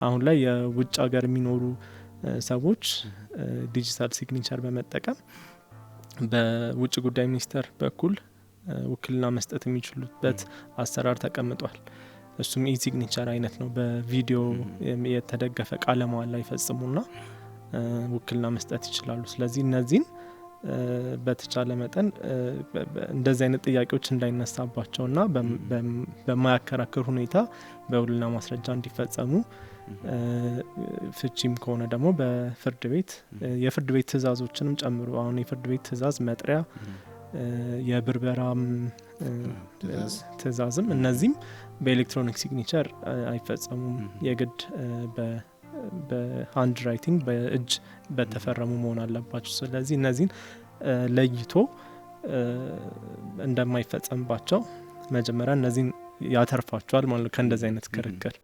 አሁን ላይ የውጭ ሀገር የሚኖሩ ሰዎች ዲጂታል ሲግኒቸር በመጠቀም በውጭ ጉዳይ ሚኒስቴር በኩል ውክልና መስጠት የሚችሉበት አሰራር ተቀምጧል። እሱም ኢሲግኒቸር አይነት ነው። በቪዲዮ የተደገፈ ቃለ መሃላ ይፈጽሙና ውክልና መስጠት ይችላሉ። ስለዚህ እነዚህን በተቻለ መጠን እንደዚህ አይነት ጥያቄዎች እንዳይነሳባቸውና በማያከራክር ሁኔታ በውልና ማስረጃ እንዲፈጸሙ ፍቺም ከሆነ ደግሞ በፍርድ ቤት የፍርድ ቤት ትእዛዞችንም ጨምሮ አሁን የፍርድ ቤት ትእዛዝ መጥሪያ የብርበራም ትእዛዝም እነዚህም በኤሌክትሮኒክ ሲግኒቸር አይፈጸሙም። የግድ በሃንድ ራይቲንግ በእጅ በተፈረሙ መሆን አለባቸው። ስለዚህ እነዚህን ለይቶ እንደማይፈጸምባቸው መጀመሪያ እነዚህን ያተርፋቸዋል ማለት ከእንደዚህ አይነት ክርክር